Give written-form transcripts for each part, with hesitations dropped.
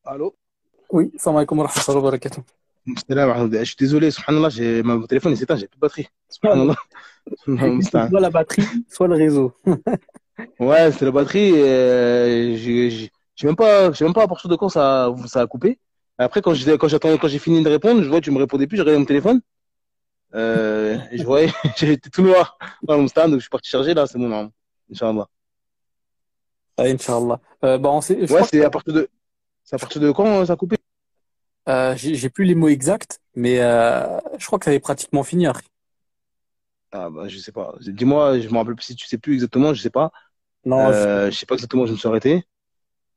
Allô? Oui, salam alaikum wa rahmatullahi wa barakatuh. Salam, Ahmed. Je suis désolé, subhanallah, mon téléphone il s'éteint, j'ai plus de batterie. Voilà. Subhanallah. Allah C'est musta'an. soit la batterie, soit le réseau. Ouais, c'est la batterie. Je sais même pas à partir de quand ça a coupé. Après, quand j'ai fini de répondre, je vois que tu me répondais plus, j'ai regardé mon téléphone. Et je voyais, j'étais tout noir. Allah musta'an, donc je suis parti charger là, c'est bon, non. Inch'Allah. Ah, Inch'Allah. Je Ouais, crois que c'est à partir de quand ça a coupé? j'ai plus les mots exacts, mais je crois que ça avait pratiquement fini, Harry. Ah, bah, je sais pas. Dis-moi, je me rappelle plus si tu sais plus exactement, je sais pas. Non, Je sais pas exactement où je me suis arrêté.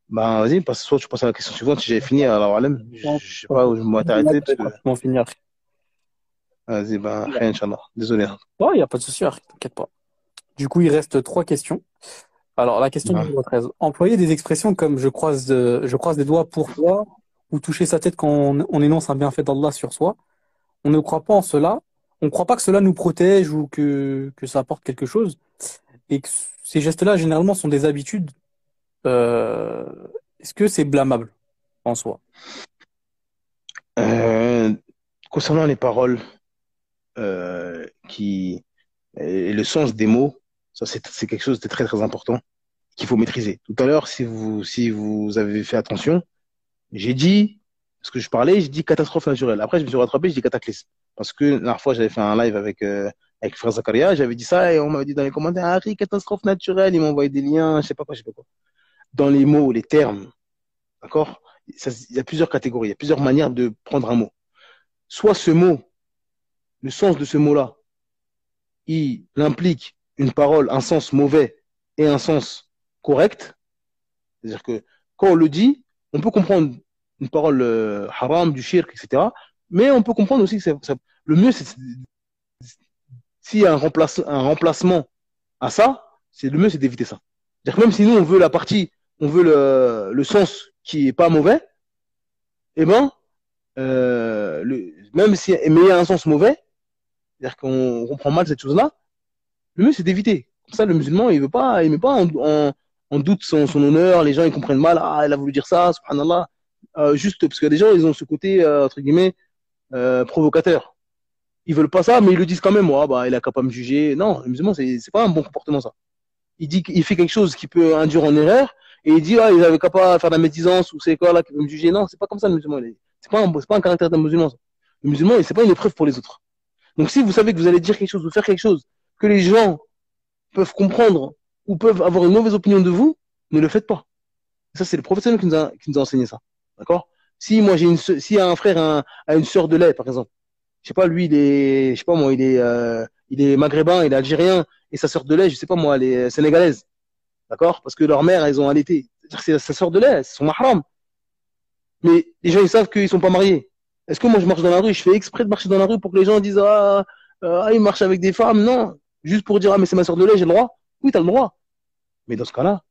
Ben, vas-y, soit tu passes à la question suivante. Si j'avais fini, alors, Alem, pense je sais que pas où je m'étais là, arrêté, ça parce avait que, pratiquement fini, Harry. vas-y, ben, rien, Inch'Allah. Désolé, hein. Ouais, il n'y a pas de souci, Harry, t'inquiète pas. Du coup, il reste trois questions. Alors, la question Ben, numéro 13. Employer des expressions comme je croise des doigts pour toi ou toucher sa tête quand on énonce un bienfait d'Allah sur soi. On ne croit pas en cela. On ne croit pas que cela nous protège ou que ça apporte quelque chose. Et que ces gestes-là, généralement, sont des habitudes. Euh, Est-ce que c'est blâmable en soi? euh, concernant les paroles, euh, qui, et le sens des mots, ça, c'est quelque chose de très, très important qu'il faut maîtriser. Tout à l'heure, si vous avez fait attention, j'ai dit, parce que je parlais, j'ai dit catastrophe naturelle. Après, je me suis rattrapé, j'ai dit cataclysme. Parce que la dernière fois, j'avais fait un live avec Frère Zakaria, j'avais dit ça, et on m'avait dit dans les commentaires, Harry, catastrophe naturelle, ils m'ont envoyé des liens, je sais pas quoi. Dans les mots, les termes, d'accord? Il y a plusieurs catégories, il y a plusieurs manières de prendre un mot. Soit ce mot, le sens de ce mot-là, il implique une parole, un sens mauvais et un sens correct. C'est-à-dire que quand on le dit, on peut comprendre une parole haram, du shirk, etc. Mais on peut comprendre aussi que le mieux, c'est s'il y a un remplacement à ça, le mieux, c'est d'éviter ça. C'est-à-dire que même si nous, on veut la partie, on veut le sens qui est pas mauvais, eh ben, même si, mais il y a un sens mauvais, c'est-à-dire qu'on comprend mal cette chose-là, le mieux c'est d'éviter. Comme ça, le musulman, il met pas en doute son honneur, les gens ils comprennent mal, ah, il a voulu dire ça, subhanallah, juste parce que les gens ils ont ce côté, entre guillemets, provocateur. Ils veulent pas ça, mais ils le disent quand même, moi, bah, il a qu'à pas me juger. Non, le musulman, c'est pas un bon comportement ça. Il dit qu'il fait quelque chose qui peut induire en erreur, et il dit, ah, il avait qu'à pas faire de la médisance, ou c'est quoi là qui veut me juger. Non, c'est pas comme ça le musulman. C'est pas un caractère d'un musulman ça. Le musulman, c'est pas une épreuve pour les autres. Donc si vous savez que vous allez dire quelque chose ou faire quelque chose que les gens peuvent comprendre ou peuvent avoir une mauvaise opinion de vous, ne le faites pas. Ça, c'est le professionnel qui nous a enseigné ça. D'accord? Si moi si un frère a une sœur de lait, par exemple, je sais pas, lui, je sais pas moi, il est maghrébin, il est algérien, et sa sœur de lait, je sais pas moi, elle est sénégalaise. D'accord? Parce que leur mère, elles ont allaité. C'est sa sœur de lait, c'est son mahram. Mais les gens, ils savent qu'ils sont pas mariés. Est-ce que moi, je marche dans la rue, je fais exprès de marcher dans la rue pour que les gens disent, il marche avec des femmes? Non. Juste pour dire, ah, mais c'est ma sœur de lait, j'ai le droit. Oui, tu as le droit. Mais dans ce cas-là,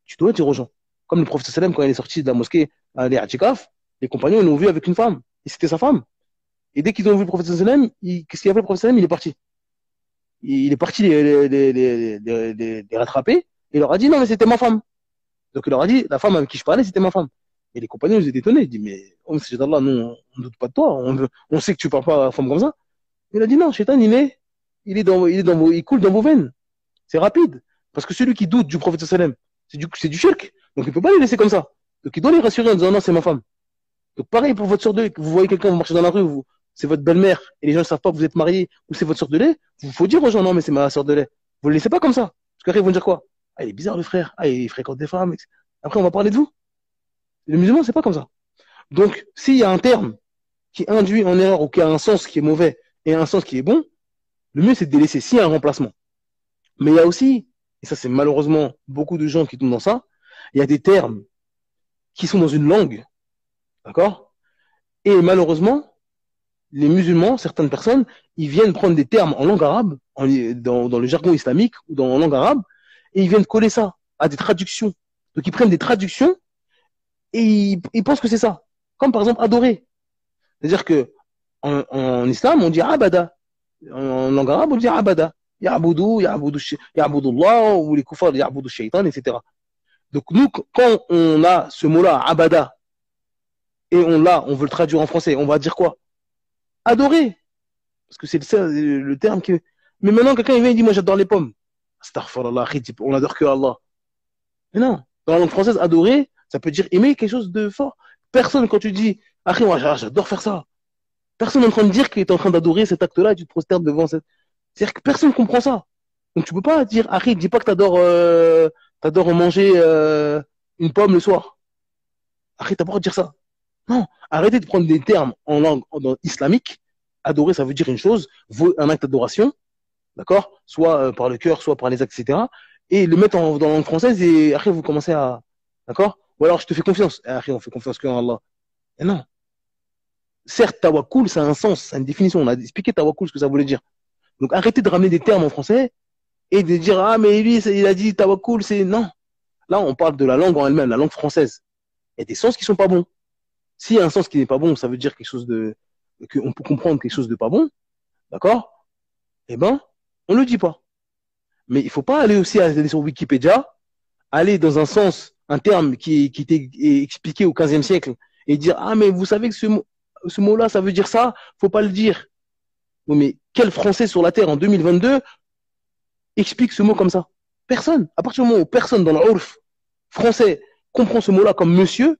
tu dois dire aux gens. Comme le prophète sallam, quand il est sorti de la mosquée à l'I'tikaf, les compagnons, ils l'ont vu avec une femme. Et c'était sa femme. Et dès qu'ils ont vu le prophète sallam, qu'est-ce qu'il a fait le prophète sallam? Il est parti. Il est parti les rattraper. Et il leur a dit, non, mais c'était ma femme. Donc il leur a dit, la femme avec qui je parlais, c'était ma femme. Et les compagnons, ils étaient étonnés. Ils disent, mais, oh, c'est d'Allah, nous, on ne doute pas de toi. On sait que tu ne parles pas à la femme comme ça. Il a dit, non, Shaitan, il coule dans vos veines. C'est rapide. Parce que celui qui doute du prophète sallam, c'est du shirk. Donc il ne peut pas les laisser comme ça. Donc il doit les rassurer en disant, non, c'est ma femme. Donc pareil pour votre soeur de lait, que vous voyez quelqu'un, vous marchez dans la rue, c'est votre belle-mère, et les gens ne savent pas que vous êtes mariés, ou c'est votre soeur de lait, il faut dire aux gens, non, mais c'est ma soeur de lait. Vous ne le laissez pas comme ça. Parce qu'après, ils vont dire quoi? Ah, il est bizarre le frère. Ah, il fréquente des femmes. Après, on va parler de vous. Le musulman, c'est pas comme ça. Donc, s'il y a un terme qui induit en erreur ou qui a un sens qui est mauvais et un sens qui est bon, le mieux, c'est de délaisser s'il y a un remplacement. Mais il y a aussi, et ça, c'est malheureusement beaucoup de gens qui tombent dans ça, il y a des termes qui sont dans une langue, d'accord? Et malheureusement, les musulmans, certaines personnes, ils viennent prendre des termes en langue arabe, dans le jargon islamique ou en langue arabe, et ils viennent coller ça à des traductions. Donc ils prennent des traductions et ils pensent que c'est ça. Comme par exemple adorer. C'est-à-dire que en islam, on dit abada. En langue arabe, on dit abada. Ya'budullah, ou les kuffars, ya'budu shaitan, etc. Donc nous, quand on a ce mot-là, abada, et on veut le traduire en français, on va dire quoi? Adorer. Parce que c'est le terme que. Mais maintenant, quelqu'un il vient et dit, moi j'adore les pommes. Astaghfirullah, on adore que Allah. Mais non, dans la langue française, adorer, ça peut dire aimer quelque chose de fort. Personne, quand tu dis, ah, moi j'adore faire ça. Personne n'est en train de dire qu'il est en train d'adorer cet acte-là et tu te prosternes devant cette. C'est-à-dire que personne ne comprend ça. Donc tu peux pas dire, Harry, dis pas que t'adores manger une pomme le soir. Harry, t'as pas le droit de dire ça. Non, arrêtez de prendre des termes en langue islamique. Adorer, ça veut dire une chose, un acte d'adoration, d'accord? Soit par le cœur, soit par les actes, etc. Et le mettre dans la langue française et après vous commencez à, d'accord? Ou alors je te fais confiance. Et après on fait confiance qu'en Allah. Et non. Certes, tawakkul, ça a un sens, ça a une définition. On a expliqué tawakkul, ce que ça voulait dire. Donc arrêtez de ramener des termes en français et de dire ah mais lui il a dit tawakkul, c'est non. Là on parle de la langue en elle-même, la langue française. Il y a des sens qui sont pas bons. S'il y a un sens qui n'est pas bon, ça veut dire quelque chose de qu'on peut comprendre quelque chose de pas bon, d'accord? Eh ben, on le dit pas. Mais il faut pas aller aussi aller sur Wikipédia, aller dans un sens, un terme qui était expliqué au XVe siècle et dire ah mais vous savez que ce mot-là ça veut dire ça, faut pas le dire. Oui, mais quel Français sur la terre en 2022 explique ce mot comme ça? Personne. À partir du moment où personne dans l'ourf français comprend ce mot-là comme monsieur,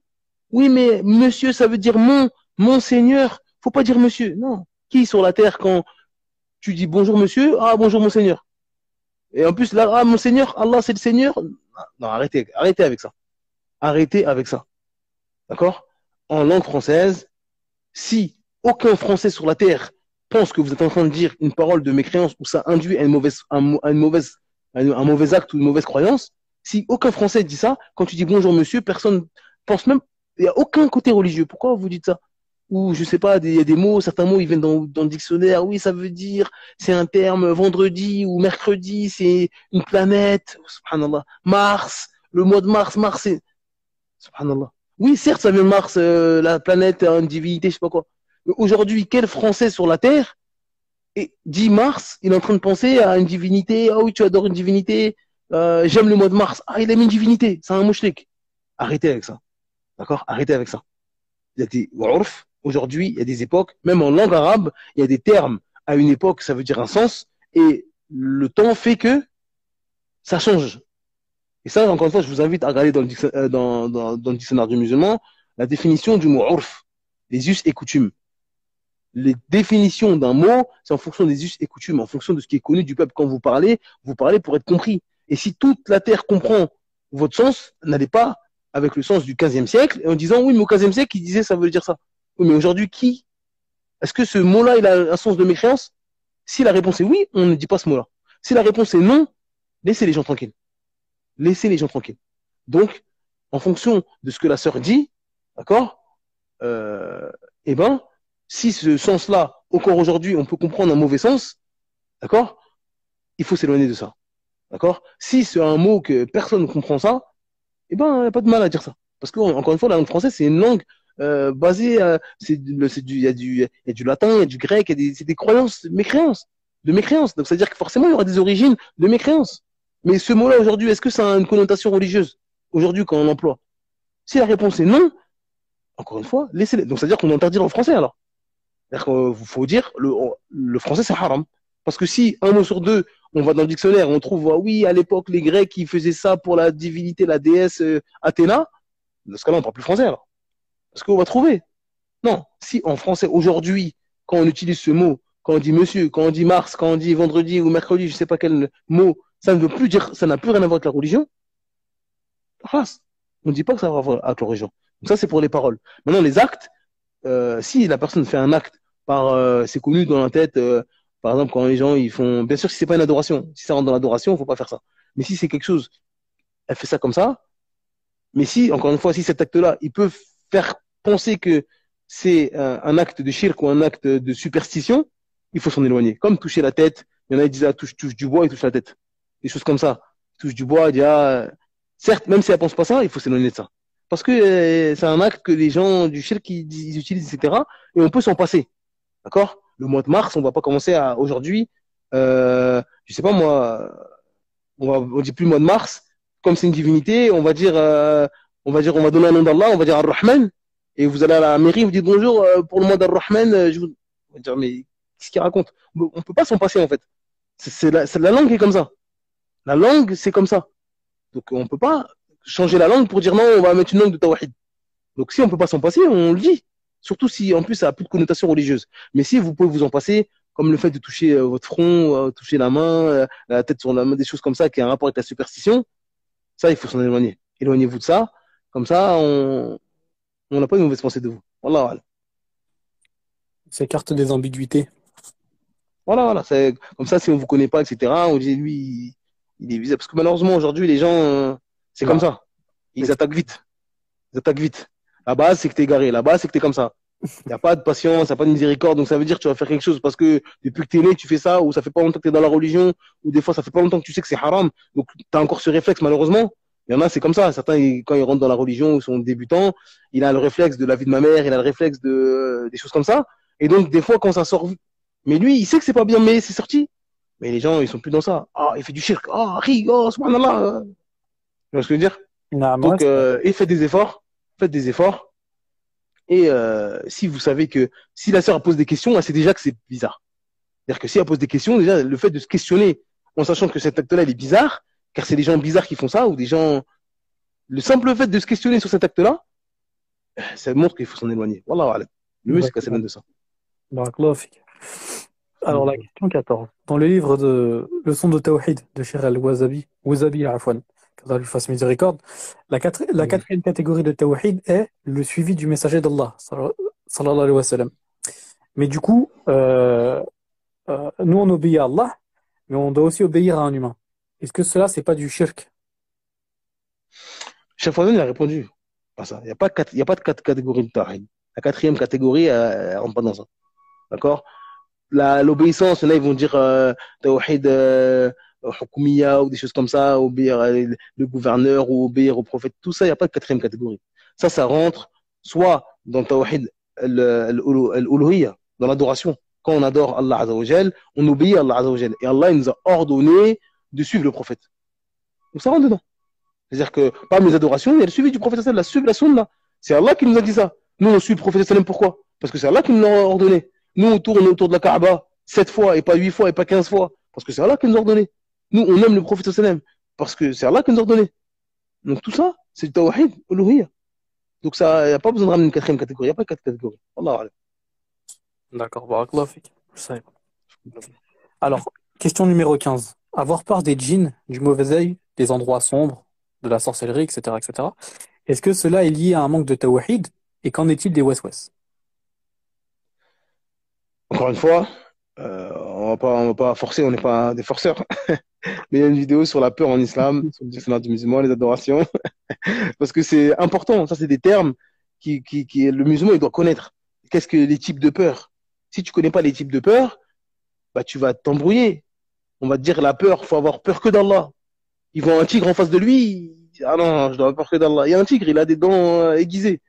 oui, mais monsieur, ça veut dire mon seigneur. Faut pas dire monsieur. Non. Qui sur la terre, quand tu dis bonjour monsieur, ah bonjour mon seigneur. Et en plus, là, ah mon seigneur, Allah c'est le seigneur. Non, arrêtez avec ça. Arrêtez avec ça. D'accord? En langue française, si aucun Français sur la terre pense que vous êtes en train de dire une parole de mécréance ou ça induit à un mauvais acte ou une mauvaise croyance, si aucun Français dit ça, quand tu dis bonjour monsieur, personne pense même, il n'y a aucun côté religieux. Pourquoi vous dites ça? Ou je sais pas, il y a des mots, certains mots, ils viennent dans le dictionnaire, oui, ça veut dire, c'est un terme vendredi ou mercredi, c'est une planète, subhanallah. Mars, le mois de Mars, c'est, subhanallah. Oui, certes, ça vient de Mars, la planète, une divinité, je sais pas quoi. Mais aujourd'hui, quel Français sur la Terre et dit Mars, il est en train de penser à une divinité. Ah oui, tu adores une divinité. J'aime le mois de Mars. Ah, il aime une divinité. C'est un mouchrik. Arrêtez avec ça. D'accord? Arrêtez avec ça. Il y a des urf. Aujourd'hui, il y a des époques, même en langue arabe, il y a des termes. À une époque, ça veut dire un sens. Et le temps fait que ça change. Et ça, encore une fois, je vous invite à regarder dans le dictionnaire du musulman la définition du mot urf, les us et coutumes. Les définitions d'un mot, c'est en fonction des us et coutumes, en fonction de ce qui est connu du peuple. Quand vous parlez pour être compris. Et si toute la terre comprend votre sens, n'allez pas avec le sens du 15e siècle et en disant oui, mais au 15e siècle, il disait ça veut dire ça. Oui, mais aujourd'hui, qui? Est-ce que ce mot-là, il a un sens de mécréance? Si la réponse est oui, on ne dit pas ce mot-là. Si la réponse est non, laissez les gens tranquilles. Laissez les gens tranquilles. Donc, en fonction de ce que la sœur dit, d'accord, eh ben, si ce sens-là, encore aujourd'hui, on peut comprendre un mauvais sens, d'accord, il faut s'éloigner de ça. D'accord? Si c'est un mot que personne ne comprend ça, eh ben, il n'y a pas de mal à dire ça. Parce que, encore une fois, la langue française, c'est une langue basée, il y a du latin, il y a du grec, c'est des croyances, de mécréances. Donc, c'est-à-dire que forcément, il y aura des origines de mécréances. Mais ce mot-là, aujourd'hui, est-ce que ça a une connotation religieuse? Aujourd'hui, quand on l'emploie? Si la réponse est non, encore une fois, laissez-les. Donc, c'est-à-dire qu'on interdit en français, alors. C'est-à-dire qu'il faut dire, le français, c'est haram. Parce que si un mot sur deux, on va dans le dictionnaire, on trouve, ah oui, à l'époque, les Grecs, ils faisaient ça pour la divinité, la déesse Athéna, dans ce cas-là, on ne parle plus français, alors. Parce qu'on va trouver. Non. Si en français, aujourd'hui, quand on utilise ce mot, quand on dit monsieur, quand on dit Mars, quand on dit vendredi ou mercredi, je ne sais pas quel mot, ça ne veut plus dire, ça n'a plus rien à voir avec la religion, race. On ne dit pas que ça va avoir avec la religion. Donc ça, c'est pour les paroles. Maintenant, les actes, si la personne fait un acte par, c'est connu dans la tête, par exemple, quand les gens, ils font, bien sûr, si c'est pas une adoration, si ça rentre dans l'adoration, il faut pas faire ça. Mais si c'est quelque chose, elle fait ça comme ça, mais si, encore une fois, si cet acte-là, il peut faire penser que c'est un acte de shirk ou un acte de superstition, il faut s'en éloigner. Comme toucher la tête, il y en a qui disent, ah, touche du bois, il touche la tête. Des choses comme ça. Touche du bois, il dit, ah, certes, même si elle pense pas ça, il faut s'éloigner de ça. Parce que c'est un acte que les gens du shirk, ils utilisent, etc. Et on peut s'en passer. D'accord? Le mois de mars, on va pas commencer à, aujourd'hui, je sais pas moi, on dit plus le mois de mars, comme c'est une divinité, on va dire, on va donner un nom d'Allah, on va dire Ar-Rahman, et vous allez à la mairie, vous dites bonjour, pour le mois d'Ar-Rahman, on va dire, mais qu'est-ce qu'il raconte? On peut pas s'en passer, en fait. La langue qui est comme ça. La langue, c'est comme ça. Donc, on peut pas changer la langue pour dire non, on va mettre une langue de tawhid. Donc, si on peut pas s'en passer, on le dit. Surtout si, en plus, ça a plus de connotation religieuse. Mais si vous pouvez vous en passer, comme le fait de toucher votre front, toucher la main, la tête sur la main, des choses comme ça, qui a un rapport avec la superstition, ça, il faut s'en éloigner. Éloignez-vous de ça. Comme ça, on n'a pas une mauvaise pensée de vous. Voilà, voilà. S'écarte des ambiguïtés. Voilà, voilà. Comme ça, si on ne vous connaît pas, etc., on dit, lui, il est visé. Parce que malheureusement, aujourd'hui, les gens, c'est comme Bah, ça. Ils attaquent vite. Ils attaquent vite. La base, c'est que t'es égaré. La base, c'est que t'es comme ça. Il n'y a pas de patience, il n'y a pas de miséricorde. Donc, ça veut dire que tu vas faire quelque chose parce que depuis que tu es né, tu fais ça, ou ça fait pas longtemps que tu es dans la religion, ou des fois, ça fait pas longtemps que tu sais que c'est haram. Donc, tu as encore ce réflexe, malheureusement. Il y en a, c'est comme ça. Certains, quand ils rentrent dans la religion ou sont débutants, il a le réflexe de la vie de ma mère, il a le réflexe des choses comme ça. Et donc, des fois, quand ça sort, mais lui, il sait que c'est pas bien, mais c'est sorti. Mais les gens, ils sont plus dans ça. Ah, il fait du shirk. Ah, ri, oh, subhanallah. Tu vois ce que je veux dire? non, moi, Donc, et faites des efforts. Faites des efforts. Et si vous savez que si la sœur pose des questions, c'est déjà que c'est bizarre. C'est-à-dire que si elle pose des questions, déjà, le fait de se questionner en sachant que cet acte-là, il est bizarre, car c'est des gens bizarres qui font ça, ou des gens. Le simple fait de se questionner sur cet acte-là, ça montre qu'il faut s'en éloigner. Wallah, wallah. Le mieux, c'est qu'elle s'éloigne de ça. Barakallahu fik. Alors, la question 14. Dans le livre de Leçon de Tawhid de Cheikh Al-Wazabi, Wazabi, Afwan, qu'Allah lui fasse miséricorde, la quatrième catégorie de Tawhid est le suivi du messager d'Allah, sallallahu alayhi wa sallam. Mais du coup, nous, on obéit à Allah, mais on doit aussi obéir à un humain. Est-ce que cela, c'est pas du shirk? Chaque fois, il a répondu à ça. Il n'y a pas il y a pas de quatre catégories de tawhid. La quatrième catégorie, elle rentre pas dans ça. D'accord? L'obéissance, là, ils vont dire tawhid hukmiya ou des choses comme ça, obéir le gouverneur ou obéir au prophète. Tout ça, il n'y a pas de quatrième catégorie. Ça rentre soit dans tawhid al-uluhiyya, dans l'adoration. Quand on adore Allah Azza wa Jal, on obéit à Allah Azza wa Jal. Et Allah, il nous a ordonné de suivre le prophète. Donc ça rentre dedans. C'est-à-dire que parmi les adorations, il y a le suivi du prophète sallam, la suivi la sunna. C'est Allah qui nous a dit ça. Nous, on suit le prophète sallam, pourquoi? Parce que c'est Allah qui nous l'a ordonné. Nous, on tourne autour de la Kaaba 7 fois, et pas 8 fois, et pas 15 fois. Parce que c'est Allah qui nous a ordonné. Nous, on aime le prophète sallam. Parce que c'est Allah qui nous a ordonné. Donc tout ça, c'est le tawhid, uluhiyya. Donc ça, il n'y a pas besoin de ramener une quatrième catégorie. Il n'y a pas de quatre catégories. Allah. D'accord, barakallahu fik. Je savais pas. Alors, question numéro 15. Avoir peur des djinns, du mauvais œil, des endroits sombres, de la sorcellerie, etc., etc. Est-ce que cela est lié à un manque de tawhid? Et qu'en est-il des waswas? Encore une fois, on va pas forcer, on n'est pas des forceurs. Mais il y a une vidéo sur la peur en islam, sur le dictionnaire du musulman, les adorations. Parce que c'est important. Ça, c'est des termes le musulman, il doit connaître. Qu'est-ce que les types de peur? Si tu connais pas les types de peur, bah, tu vas t'embrouiller. On va te dire la peur, faut avoir peur que d'Allah. Il voit un tigre en face de lui. Il dit, ah non, je dois avoir peur que d'Allah. Il y a un tigre, il a des dents aiguisées.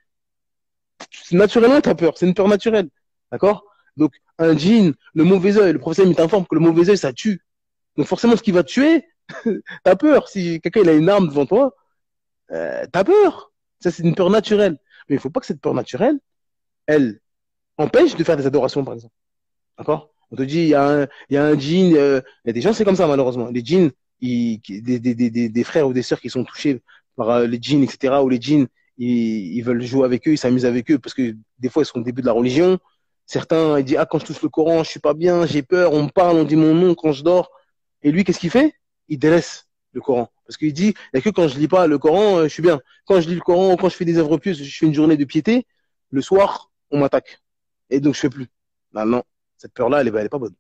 Naturellement, tu as peur. C'est une peur naturelle. D'accord? Donc, un djinn, le mauvais œil, le professeur il t'informe que le mauvais œil, ça tue. Donc, forcément, ce qui va te tuer, t'as peur. Si quelqu'un il a une arme devant toi, t'as peur. Ça, c'est une peur naturelle. Mais il faut pas que cette peur naturelle, elle empêche de faire des adorations, par exemple. D'accord? On te dit, il y a un djinn, il y a des gens, c'est comme ça, malheureusement. Les djinns, des frères ou des sœurs qui sont touchés par les djinns, etc., ou les djinns, ils veulent jouer avec eux, ils s'amusent avec eux, parce que des fois, ils sont au début de la religion. Certains, ils disent, ah, quand je touche le Coran, je suis pas bien, j'ai peur, on me parle, on dit mon nom quand je dors. Et lui, qu'est-ce qu'il fait? Il délaisse le Coran. Parce qu'il dit, il n'y a que quand je lis pas le Coran, je suis bien. Quand je lis le Coran, quand je fais des œuvres pieuses, je fais une journée de piété, le soir, on m'attaque. Et donc, je fais plus. Non, non. Cette peur-là, elle est pas bonne.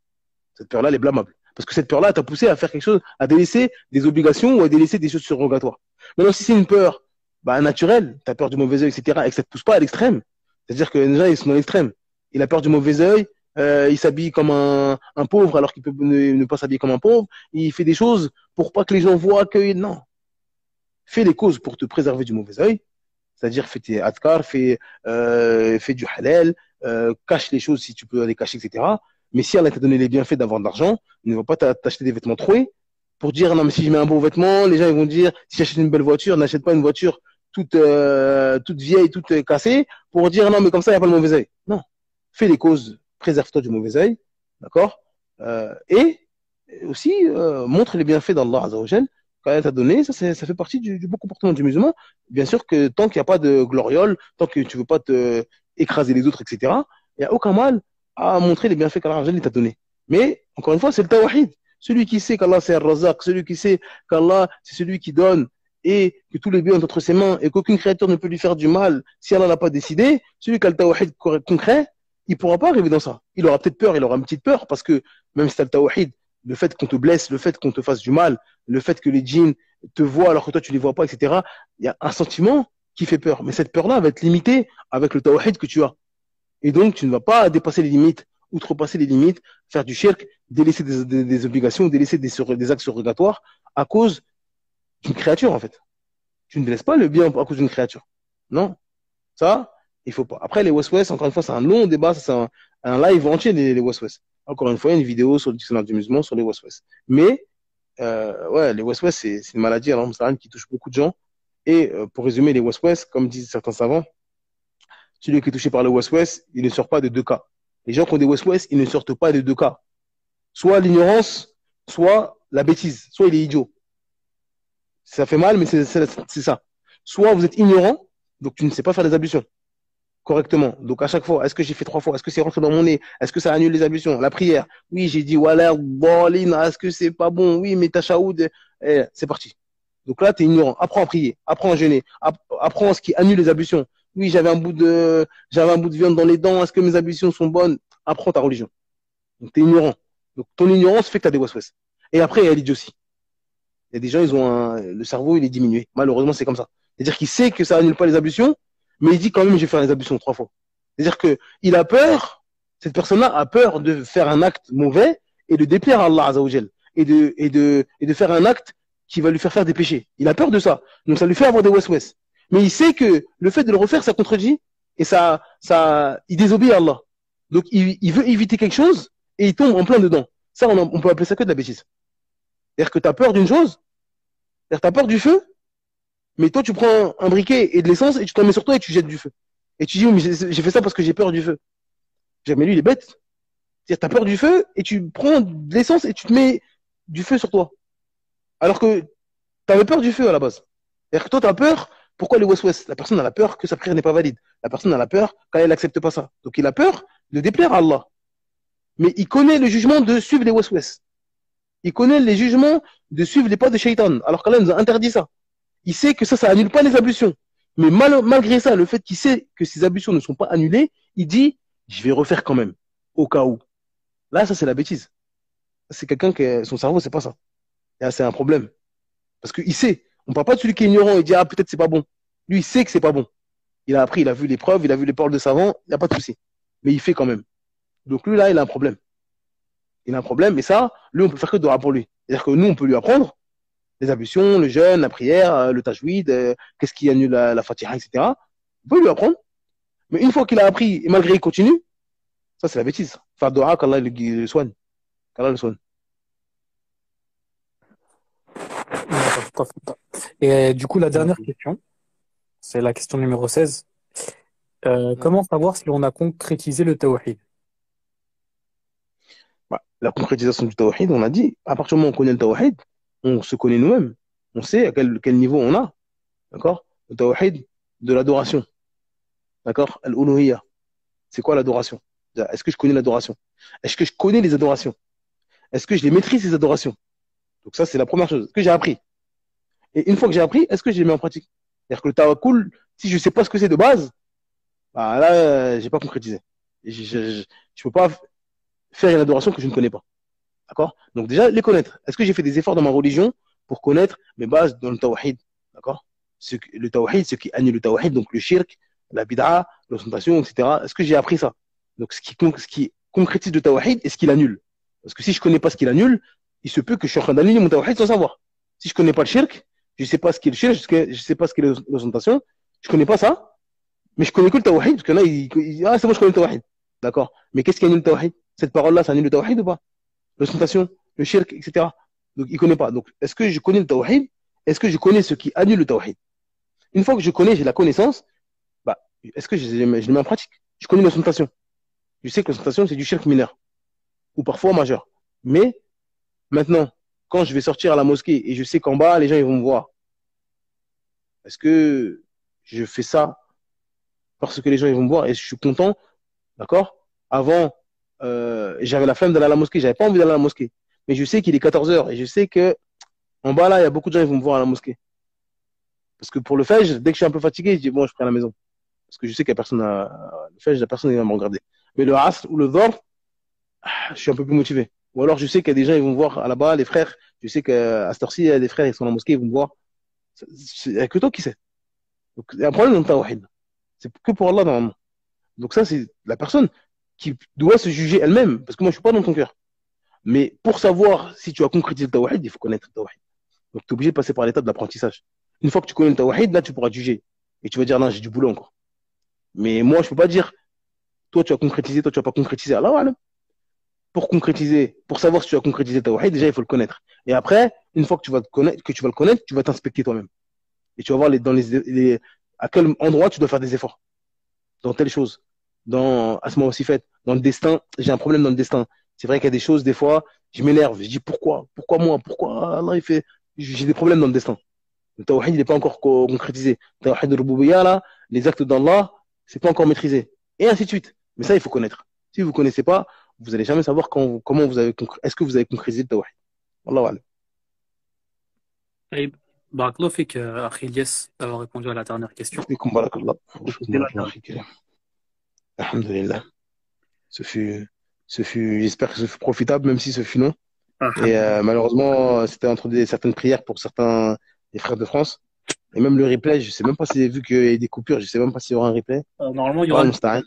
Cette peur-là, elle est blâmable. Parce que cette peur-là t'a poussé à faire quelque chose, à délaisser des obligations ou à délaisser des choses surrogatoires. Maintenant, si c'est une peur bah, naturelle, t'as peur du mauvais œil, etc., et que ça te pousse pas à l'extrême, c'est-à-dire que déjà, ils sont dans l'extrême. Il a peur du mauvais œil, il s'habille comme un pauvre alors qu'il peut ne pas s'habiller comme un pauvre, il fait des choses pour pas que les gens voient que non. Fais les causes pour te préserver du mauvais œil, c'est-à-dire fais tes adkar, fais du halal, cache les choses si tu peux les cacher, etc. Mais si Allah t'a donné les bienfaits d'avoir de l'argent, ne va pas t'acheter des vêtements troués pour dire non mais si je mets un bon vêtement, les gens ils vont dire si j'achète une belle voiture, n'achète pas une voiture toute vieille, toute cassée, pour dire non, mais comme ça, il n'y a pas le mauvais œil. Non. Fais les causes, préserve-toi du mauvais œil, d'accord? Et aussi, montre les bienfaits d'Allah Azzawajal. Quand elle t'a donné, ça fait partie du bon comportement du musulman. Bien sûr que tant qu'il n'y a pas de gloriole, tant que tu ne veux pas te écraser les autres, etc., il n'y a aucun mal à montrer les bienfaits qu'Allah Azzawajal t'a donné. Mais, encore une fois, c'est le tawhid. Celui qui sait qu'Allah c'est Ar-Razaq, celui qui sait qu'Allah c'est celui qui donne et que tous les biens sont entre ses mains et qu'aucune créature ne peut lui faire du mal si Allah n'a pas décidé, celui qui a le tawhid concret, il ne pourra pas arriver dans ça. Il aura peut-être peur, il aura une petite peur parce que même si tu as le tawhid, le fait qu'on te blesse, le fait qu'on te fasse du mal, le fait que les djinns te voient alors que toi tu les vois pas, etc., il y a un sentiment qui fait peur. Mais cette peur-là va être limitée avec le tawhid que tu as. Et donc, tu ne vas pas dépasser les limites, outrepasser les limites, faire du shirk, délaisser des obligations, délaisser des actes surrogatoires à cause d'une créature, en fait. Tu ne délaisses pas le bien à cause d'une créature. Non. Ça, il faut pas. Après, les West-West, encore une fois, c'est un long débat, c'est un live entier, les West-West. Encore une fois, il y a une vidéo sur le dictionnaire du musulman sur les West-West. Mais, ouais, les West-West, c'est une maladie, alors, qui touche beaucoup de gens. Et pour résumer, les West-West, comme disent certains savants, celui qui est touché par le West-West, il ne sort pas de deux cas. Les gens qui ont des West-West, ils ne sortent pas de deux cas. Soit l'ignorance, soit la bêtise, soit il est idiot. Ça fait mal, mais c'est ça. Soit vous êtes ignorant, donc tu ne sais pas faire des ablutions correctement. Donc à chaque fois, est-ce que j'ai fait 3 fois? Est-ce que c'est rentré dans mon nez? Est-ce que ça annule les ablutions? La prière. Oui, j'ai dit, voilà, est-ce que c'est pas bon? Oui, mais tachaoud, c'est parti. Donc là, tu es ignorant. Apprends à prier, apprends à jeûner, apprends ce qui annule les ablutions. Oui, j'avais un bout de viande dans les dents. Est-ce que mes ablutions sont bonnes? Apprends ta religion. Donc tu es ignorant. Donc ton ignorance fait que tu as des waswas. Et après, il y a l'idiotie. Il y a des gens, le cerveau, il est diminué. Malheureusement, c'est comme ça. C'est-à-dire qu'il sait que ça annule pas les ablutions, mais il dit quand même, je vais faire les ablutions 3 fois. C'est-à-dire que il a peur, cette personne-là a peur de faire un acte mauvais et de déplaire à Allah Azzawajal. Et de faire un acte qui va lui faire des péchés. Il a peur de ça. Donc ça lui fait avoir des waswas. Mais il sait que le fait de le refaire, ça contredit et il désobéit à Allah. Donc il veut éviter quelque chose et il tombe en plein dedans. Ça, on peut appeler ça que de la bêtise. C'est-à-dire que tu as peur d'une chose, c'est-à-dire tu as peur du feu, mais toi tu prends un briquet et de l'essence et tu t'en mets sur toi et tu jettes du feu. Et tu dis, oui, mais j'ai fait ça parce que j'ai peur du feu. Mais lui, il est bête. C'est-à-dire tu as peur du feu et tu prends de l'essence et tu te mets du feu sur toi. Alors que tu avais peur du feu à la base. C'est-à-dire que toi, tu as peur. Pourquoi les West-West? La personne a la peur que sa prière n'est pas valide. La personne a la peur quand elle n'accepte pas ça. Donc il a peur de déplaire à Allah. Mais il connaît le jugement de suivre les West-West. Il connaît les jugements de suivre les pas de Shaitan. Alors qu'Allah nous a interdit ça. Il sait que ça annule pas les ablutions. Mais malgré ça, le fait qu'il sait que ces ablutions ne sont pas annulées, il dit, je vais refaire quand même. Au cas où. Là, ça, c'est la bêtise. C'est quelqu'un qui, son cerveau, c'est pas ça. Et là, c'est un problème. Parce qu'il sait. On ne parle pas de celui qui est ignorant et dit, ah, peut-être c'est pas bon. Lui, il sait que c'est pas bon. Il a appris, il a vu les preuves, il a vu les paroles de savants, il n'y a pas de souci. Mais il fait quand même. Donc lui, là, il a un problème. Il a un problème, et ça, lui, on peut faire que de pour lui. C'est-à-dire que nous, on peut lui apprendre les ablutions, le jeûne, la prière, le tajwid, qu'est-ce qui annule la fatiha, etc. On peut lui apprendre. Mais une fois qu'il a appris, et malgré il continue, ça, c'est la bêtise. Faire dua qu'Allah le soigne. Qu'Allah le soigne. Et du coup, la dernière question, c'est la question numéro 16. Comment savoir si on a concrétisé le tawhid? La concrétisation du tawhid, on a dit, à partir du moment où on connaît le tawhid, on se connaît nous-mêmes. On sait à quel niveau on a. D'accord? Le tawhid de l'adoration. D'accord? Al-uluhiyya. C'est quoi l'adoration? Est-ce que je connais l'adoration? Est-ce que je connais les adorations? Est-ce que je les maîtrise, ces adorations? Donc ça, c'est la première chose. Est-ce que j'ai appris? Et une fois que j'ai appris, est-ce que je les mets en pratique? C'est-à-dire que le tawakkul, si je ne sais pas ce que c'est de base, bah là, j'ai pas concrétisé. Je ne peux pas faire une adoration que je ne connais pas. D'accord? Donc déjà, les connaître. Est-ce que j'ai fait des efforts dans ma religion pour connaître mes bases dans le tawhid? D'accord? Le tawhid, ce qui annule le tawhid, donc le shirk, la bid'a, l'ostentation, etc. Est-ce que j'ai appris ça? Donc ce qui concrétise le tawhid et ce qui l'annule. Parce que si je ne connais pas ce qui l'annule, il se peut que je suis en train d'annuler mon tawhid sans savoir. Si je ne connais pas le shirk, je ne sais pas ce qu'est le shirk, je ne sais pas ce qu'est l'ostentation, je ne connais pas ça, mais je connais que le tawhid, parce que là, ah, c'est bon, je connais le tawhid. D'accord? Mais qu'est-ce qui annule le tawhid? Cette parole-là, ça annule le tawhid ou pas? L'ostentation, le shirk, etc. Donc, il ne connaît pas. Donc, est-ce que je connais le tawhid? Est-ce que je connais ce qui annule le tawhid? Une fois que je connais, j'ai la connaissance, bah, est-ce que je les mets en pratique? Je connais l'ostentation. Je sais que l'ostentation, c'est du shirk mineur ou parfois majeur. Mais maintenant, quand je vais sortir à la mosquée et je sais qu'en bas, les gens ils vont me voir, est-ce que je fais ça parce que les gens ils vont me voir et je suis content, d'accord? Avant, j'avais la flemme d'aller à la mosquée, j'avais pas envie d'aller à la mosquée. Mais je sais qu'il est 14 heures et je sais que en bas là, il y a beaucoup de gens qui vont me voir à la mosquée. Parce que pour le Fajr, dès que je suis un peu fatigué, je dis bon, je prends à la maison. Parce que je sais qu'il n'y a personne le Fajr, la personne qui va me regarder. Mais le Asr ou le Dhor, je suis un peu plus motivé. Ou alors je sais qu'il y a des gens qui vont me voir là-bas, les frères. Je sais qu'à cette heure-ci, il y a des frères qui sont à la mosquée, ils vont me voir. Il n'y a que toi qui sais. Donc il y a un problème dans le tawhid. C'est que pour Allah normalement. Donc ça, c'est la personne qui doit se juger elle-même. Parce que moi, je ne suis pas dans ton cœur. Mais pour savoir si tu as concrétisé le tawhid, il faut connaître le tawhid. Donc tu es obligé de passer par l'étape de l'apprentissage. Une fois que tu connais le tawhid, là, tu pourras te juger. Et tu vas dire, non, j'ai du boulot encore. Mais moi, je ne peux pas dire, toi, tu as concrétisé, toi, tu n'as pas concrétisé. Alors, voilà. Pour concrétiser, pour savoir si tu as concrétisé le tawhid, déjà, il faut le connaître. Et après, une fois que tu vas, tu vas le connaître, tu vas t'inspecter toi-même. Et tu vas voir à quel endroit tu dois faire des efforts. Dans telle chose. Dans Asma aussi fait. Dans le destin, j'ai un problème dans le destin. C'est vrai qu'il y a des choses, des fois, je m'énerve. Je dis pourquoi? Pourquoi moi? Pourquoi Allah, il fait. J'ai des problèmes dans le destin. Le tawhid, il n'est pas encore concrétisé. Le tawhid al-rububiyya, là, les actes d'Allah, c'est pas encore maîtrisé. Et ainsi de suite. Mais ça, il faut connaître. Si vous ne connaissez pas, vous n'allez jamais savoir comment vous avez est-ce que vous avez concrétisé le tawhid. Wallahu a'lam. طيب بارك الله فيك أخي إلياس d'avoir répondu à la dernière question. Fikum barakallah. Fikum C'était la barakallah, dernière. akhi karim. Alhamdulillah. J'espère que ce fut profitable, même si ce fut long. Et Alhamdulillah. malheureusement, c'était entre certaines prières pour certains des frères de France. Et même le replay, je sais même pas si, vu qu'il y a des coupures, je sais même pas s'il y aura un replay. Normalement, il y Allah aura musta'an.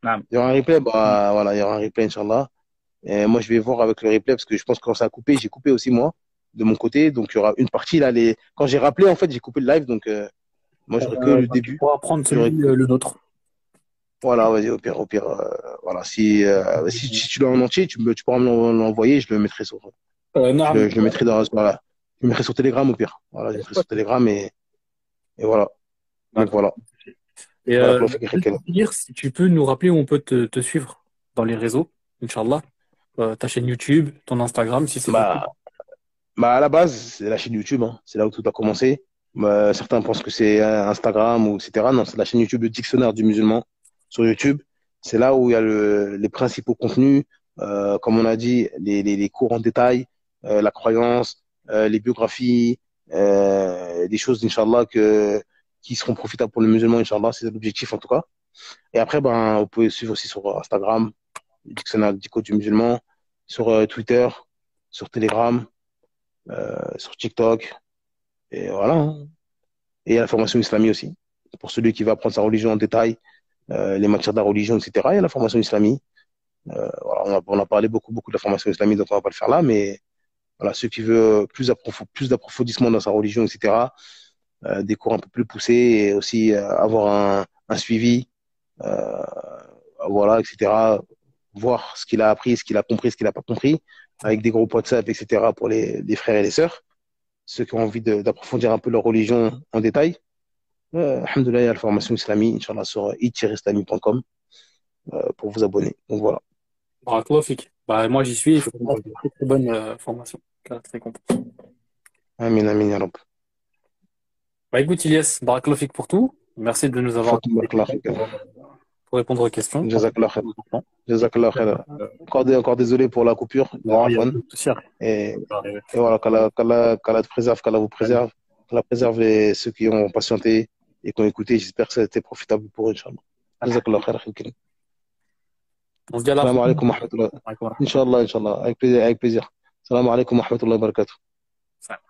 نعم. Il y aura un replay, bah voilà, il y aura un replay, Inch'Allah. Et moi, je vais voir avec le replay parce que je pense que quand ça a coupé, j'ai coupé aussi moi, de mon côté. Donc, il y aura une partie là. Quand j'ai rappelé, en fait, j'ai coupé le live. Donc, moi, j'aurai que le Donc, tu début. pourras prendre celui, J'aurai le nôtre. Voilà, vas-y, au pire, voilà. Si tu l'as en entier, tu pourras me l'envoyer, je le mettrai نعم. je le mettrai voilà. Je le mettrai sur Telegram au pire. Voilà, je le mettrai sur Telegram et voilà. Donc D'accord. voilà. Et Voilà, que l'on fait juste quelqu'un. pour finir, si tu peux nous rappeler où on peut te suivre dans les réseaux, Inch'Allah. Ta chaîne YouTube, ton Instagram, si c'est possible. Bah, à la base, c'est la chaîne YouTube, hein. C'est là où tout a commencé. Certains pensent que c'est Instagram ou etc. Non, c'est la chaîne YouTube, le dictionnaire du musulman sur YouTube. C'est là où il y a les principaux contenus, comme on a dit, les cours en détail, la croyance, les biographies, des choses, Inch'Allah, qui seront profitables pour le musulman, Inch'Allah. C'est l'objectif en tout cas. Et après, ben, vous pouvez suivre aussi sur Instagram, le dictionnaire dico du musulman, sur Twitter, sur Telegram, sur TikTok. Et voilà, hein. Et il y a la formation islamique aussi. Pour celui qui va apprendre sa religion en détail, les matières de la religion, etc. Il y a la formation islamique. Voilà, on a parlé beaucoup de la formation islamique, donc on va pas le faire là, mais voilà, ceux qui veulent plus d'approfondissement dans sa religion, etc., des cours un peu plus poussés et aussi avoir un suivi, euh, voilà, etc., voir ce qu'il a appris, ce qu'il a compris, ce qu'il n'a pas compris, avec des groupes WhatsApp, etc., pour les frères et les sœurs, ceux qui ont envie d'approfondir un peu leur religion en détail. Alhamdoulilah, il y a la formation islamique, Inch'Allah, sur i-islami.com pour vous abonner. Donc voilà. Barakallahu fik. Bah, moi, j'y suis. C'est une très, très bonne formation. Très content. Amin, amin, ya Rabb. Bah, écoute, Ilyes, barakallahu fik pour tout. Merci de nous avoir Fatum accordé du barakallah temps fik. pour répondre aux questions. Jazakallah khair. Jazakallah khair. Encore désolé pour la coupure. Non, il y a Afwan. pas de souci. Et, Ça va arriver. et voilà, qu'Allah te préserve, qu'Allah vous préserve, qu'Allah préserve ceux qui ont patienté et qui ont écouté. J'espère que ça a été profitable pour eux, Inch'Allah. Jazakallah khair, akhi al-karim. On se dit à la Salam prochaine. alaikum wa rahmatullah. Alaikum wa Inch'Allah, Inch'Allah. Avec plaisir, avec plaisir. Salam alaikum wa rahmatullah wa barakatuh. rahmatullah.